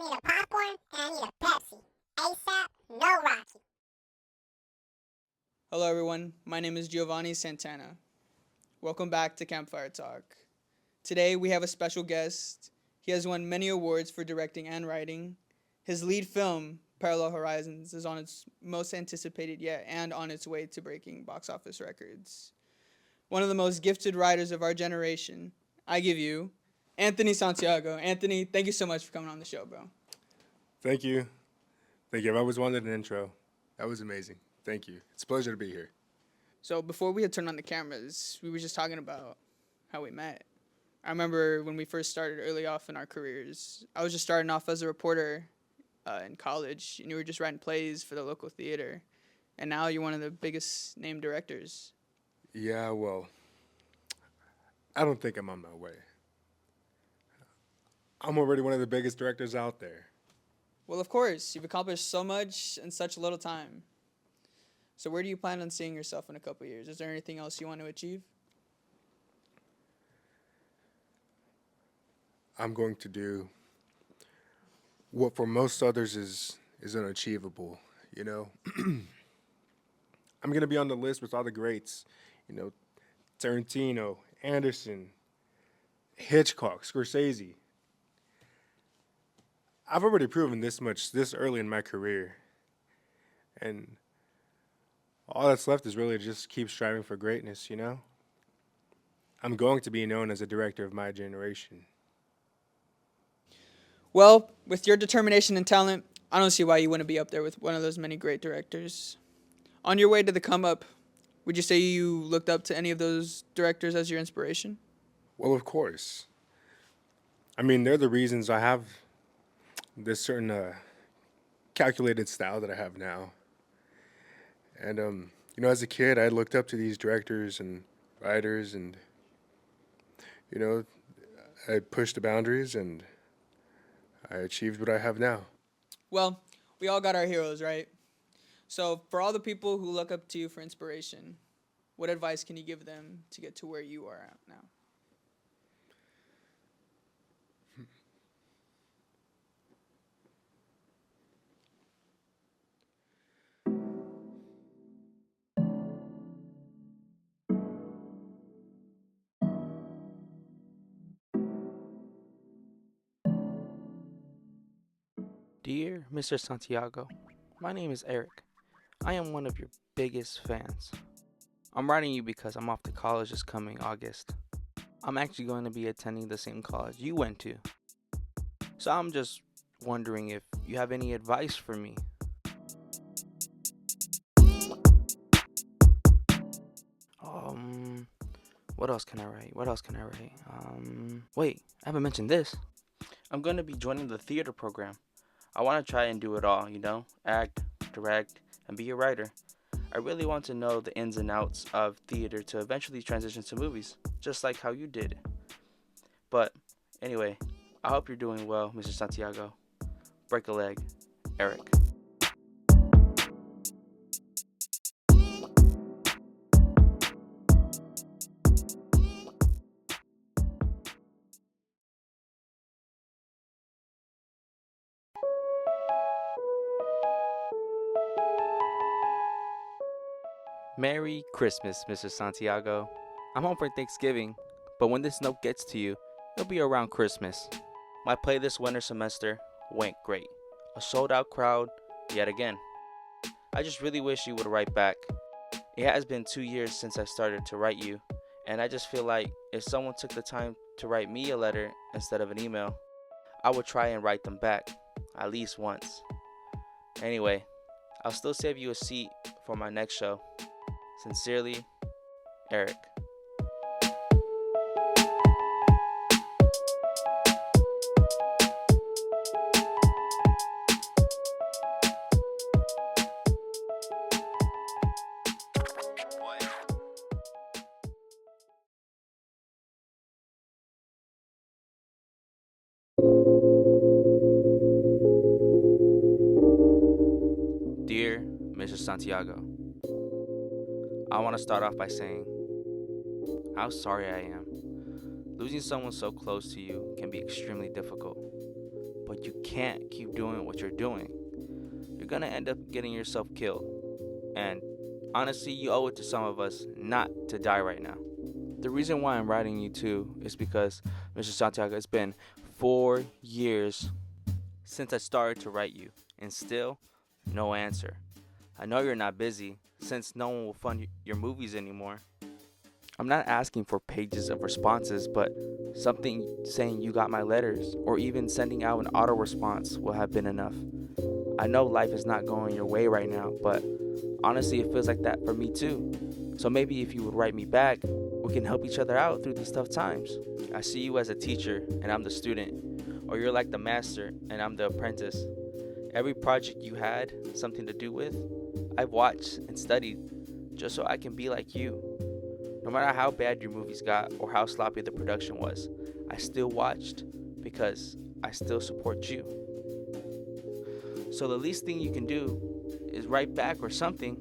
I need a popcorn and I need a Pepsi. ASAP, no Rocky. Hello everyone, my name is Giovanni Santana. Welcome back to Campfire Talk. Today we have a special guest. He has won many awards for directing and writing. His lead film, Parallel Horizons, is on its most anticipated yet and on its way to breaking box office records. One of the most gifted writers of our generation. I give you Anthony Santiago. Anthony, thank you so much for coming on the show, bro. Thank you. I've always wanted an intro. That was amazing. Thank you. It's a pleasure to be here. So before we had turned on the cameras, we were just talking about how we met. I remember when we first started early off in our careers, I was just starting off as a reporter in college, and you were just writing plays for the local theater. And now you're one of the biggest named directors. Yeah, well, I don't think I'm on my way. I'm already one of the biggest directors out there. Well, of course, you've accomplished so much in such a little time. So where do you plan on seeing yourself in a couple of years? Is there anything else you want to achieve? I'm going to do what for most others is unachievable, you know? I'm going to be on the list with all the greats, you know, Tarantino, Anderson, Hitchcock, Scorsese. I've already proven this much this early in my career. And all that's left is really just keep striving for greatness, you know? I'm going to be known as a director of my generation. Well, with your determination and talent, I don't see why you wouldn't be up there with one of those many great directors. On your way to the come up, would you say you looked up to any of those directors as your inspiration? Well, of course. I mean, they're the reasons I have this certain calculated style that I have now. And, you know, as a kid, I looked up to these directors and writers, and, you know, I pushed the boundaries, and I achieved what I have now. Well, we all got our heroes, right? So for all the people who look up to you for inspiration, what advice can you give them to get to where you are at now? Dear Mr. Santiago, my name is Eric. I am one of your biggest fans. I'm writing you because I'm off to college this coming August. I'm actually going to be attending the same college you went to. So I'm just wondering if you have any advice for me. What else can I write? Wait, I haven't mentioned this. I'm going to be joining the theater program. I want to try and do it all, you know, act, direct, and be a writer. I really want to know the ins and outs of theater to eventually transition to movies, just like how you did. But anyway, I hope you're doing well, Mr. Santiago. Break a leg, Eric. Merry Christmas, Mr. Santiago. I'm home for Thanksgiving, but when this note gets to you, it'll be around Christmas. My play this winter semester went great. A sold out crowd, yet again. I just really wish you would write back. It has been 2 years since I started to write you, and I just feel like if someone took the time to write me a letter instead of an email, I would try and write them back, at least once. Anyway, I'll still save you a seat for my next show. Sincerely, Eric. Dear Mr. Santiago, I want to start off by saying how sorry I am. Losing someone so close to you can be extremely difficult. but you can't keep doing what you're doing. You're gonna end up getting yourself killed. And honestly, you owe it to some of us not to die right now. The reason why I'm writing you too is because, Mr. Santiago, it's been 4 years since I started to write you, and still, no answer. I know you're not busy, since no one will fund your movies anymore. I'm not asking for pages of responses, but something saying you got my letters, or even sending out an auto response will have been enough. I know life is not going your way right now, but honestly, it feels like that for me too. So maybe if you would write me back, we can help each other out through these tough times. I see you as a teacher, and I'm the student, or you're like the master, and I'm the apprentice. Every project you had something to do with, I've watched and studied just so I can be like you. No matter how bad your movies got or how sloppy the production was, I still watched because I still support you. So the least thing you can do is write back or something.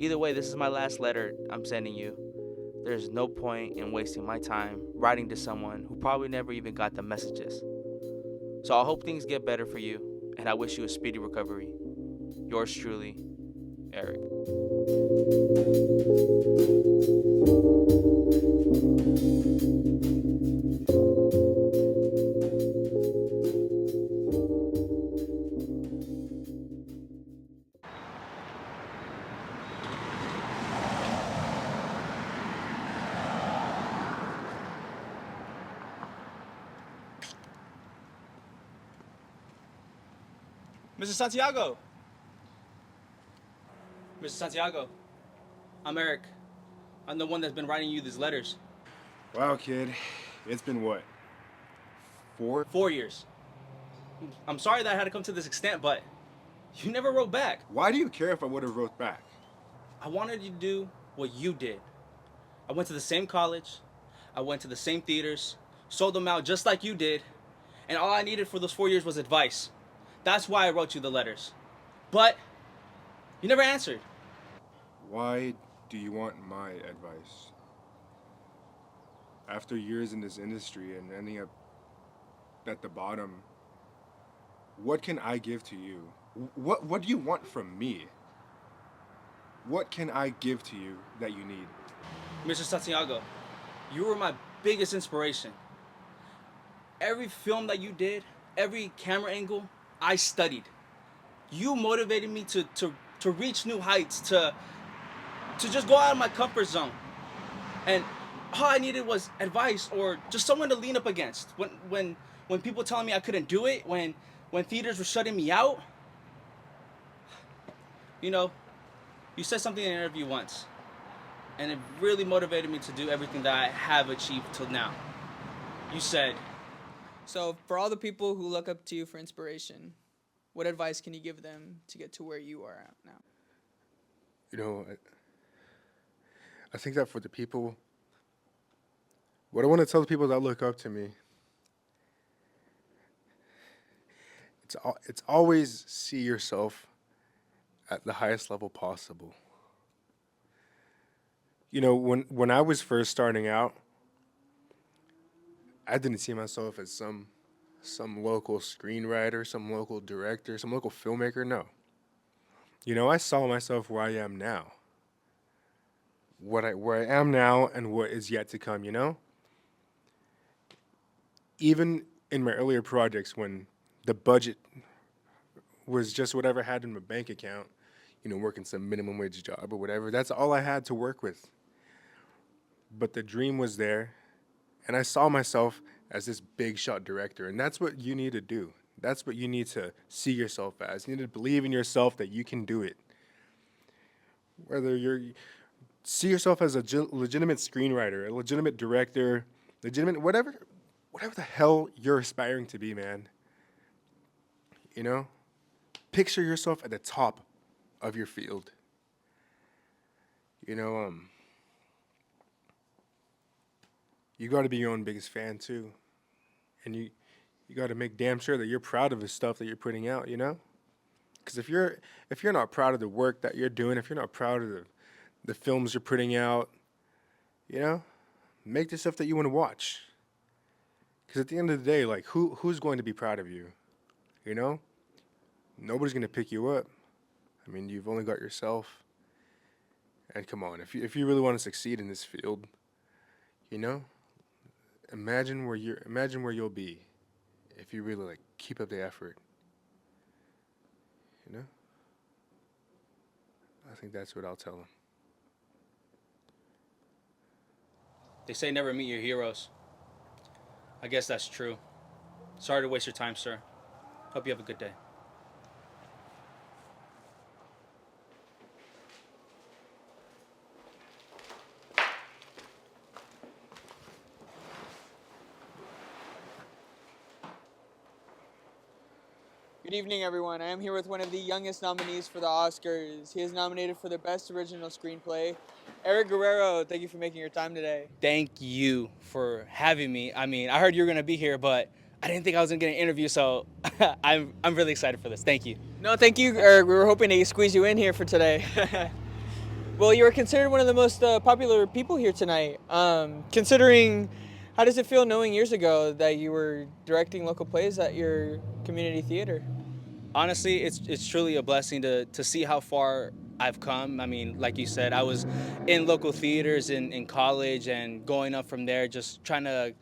Either way, this is my last letter I'm sending you. There's no point in wasting my time writing to someone who probably never even got the messages. So I hope things get better for you, and I wish you a speedy recovery. Yours truly, Eric. Mr. Santiago. Mr. Santiago. I'm Eric. I'm the one that's been writing you these letters. Wow, kid. It's been what? 4 years. I'm sorry that I had to come to this extent, but you never wrote back. Why do you care if I would have wrote back? I wanted you to do what you did. I went to the same college. I went to the same theaters. Sold them out just like you did. And all I needed for those 4 years was advice. That's why I wrote you the letters. But you never answered. Why do you want my advice? After years in this industry and ending up at the bottom, what can I give to you? What do you want from me? What can I give to you that you need? Mr. Santiago, you were my biggest inspiration. Every film that you did, every camera angle, I studied. You motivated me to reach new heights, to just go out of my comfort zone. And all I needed was advice or just someone to lean up against. When people telling me I couldn't do it, when theaters were shutting me out. You know, you said something in an interview once, and it really motivated me to do everything that I have achieved till now. You said, so for all the people who look up to you for inspiration, what advice can you give them to get to where you are at now? You know, I think that for the people, what I want to tell the people that look up to me, it's always see yourself at the highest level possible. You know, when I was first starting out, I didn't see myself as some local screenwriter, some local director, some local filmmaker. No. You know, I saw myself where I am now. Where I am now and what is yet to come, you know? Even in my earlier projects when the budget was just whatever I had in my bank account, you know, working some minimum wage job or whatever, that's all I had to work with. But the dream was there, and I saw myself as this big shot director, and that's what you need to do. That's what you need to see yourself as. You need to believe in yourself that you can do it. Whether see yourself as a legitimate screenwriter, a legitimate director, legitimate whatever the hell you're aspiring to be, man. You know? Picture yourself at the top of your field. You know, you got to be your own biggest fan too. And you got to make damn sure that you're proud of the stuff that you're putting out, you know? Because if you're not proud of the work that you're doing, if you're not proud of the films you're putting out, you know, make the stuff that you want to watch. Because at the end of the day, like, who's going to be proud of you? You know, nobody's gonna pick you up. I mean, you've only got yourself. And come on, if you really want to succeed in this field, you know, imagine where you'll be if you really like keep up the effort. You know, I think that's what I'll tell him. They say never meet your heroes. I guess that's true. Sorry to waste your time, sir. Hope you have a good day. Good evening, everyone. I am here with one of the youngest nominees for the Oscars. He is nominated for the Best Original Screenplay. Eric Gurrero, thank you for making your time today. Thank you for having me. I mean, I heard you were gonna be here, but I didn't think I was gonna get an interview, so I'm really excited for this. Thank you. No, thank you, Eric. We were hoping to squeeze you in here for today. Well, you were considered one of the most popular people here tonight. Considering, how does it feel knowing years ago that you were directing local plays at your community theater? Honestly, it's truly a blessing to see how far I've come. I mean, like you said, I was in local theaters in college and going up from there, just trying to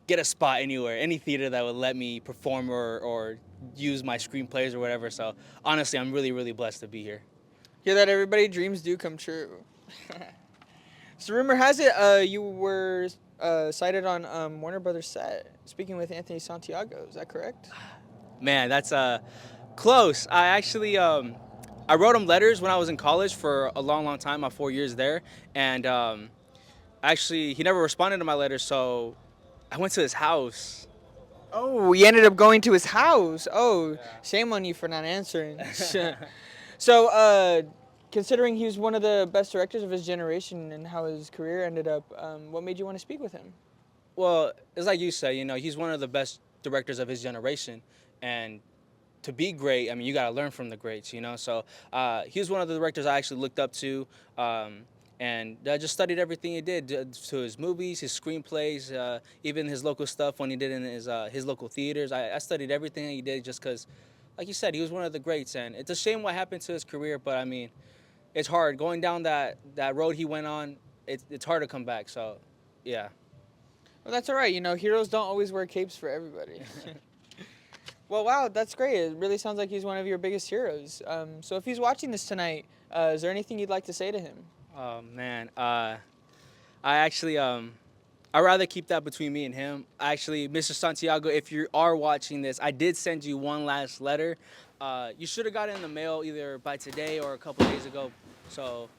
get a spot anywhere, any theater that would let me perform or use my screenplays or whatever. So honestly, I'm really, really blessed to be here. Hear that, everybody? Dreams do come true. So rumor has it you were cited on Warner Brothers set, speaking with Anthony Santiago. Is that correct? Man, that's close. I actually I wrote him letters when I was in college for a long, long time, my 4 years there, and actually he never responded to my letters, so I went to his house. Oh, we ended up going to his house. Oh, shame on you for not answering. So, considering he was one of the best directors of his generation and how his career ended up, what made you want to speak with him? Well, it's like you said, you know, he's one of the best directors of his generation, and to be great, I mean, you got to learn from the greats, you know. So he was one of the directors I actually looked up to, and I just studied everything he did, to his movies, his screenplays, even his local stuff when he did in his local theaters. I studied everything he did just because, like you said, he was one of the greats, and it's a shame what happened to his career, but I mean, it's hard. Going down that road he went on, it's hard to come back, so yeah. Well, that's all right. You know, heroes don't always wear capes for everybody. Well, wow, that's great. It really sounds like he's one of your biggest heroes. So if he's watching this tonight, is there anything you'd like to say to him? Oh man, I actually I'd rather keep that between me and him. Actually, Mr. Santiago, if you are watching this, I did send you one last letter. You should have got it in the mail either by today or a couple days ago. So,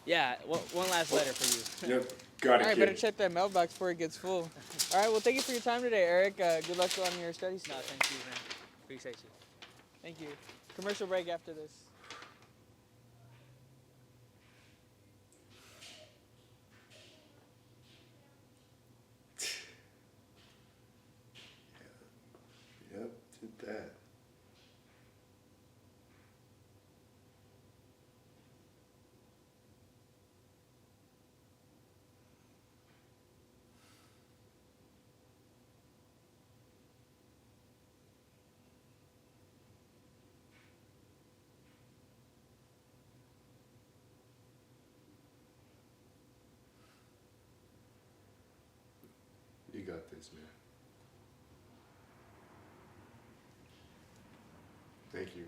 yeah, one last letter for you. Yep, got it. All right, kid. better check that mailbox before it gets full. All right, well, thank you for your time today, Eric. Good luck on your studies. No, thank you, man. Appreciate you. Thank you. Commercial break after this. Yep, did that. You got this, man. Thank you.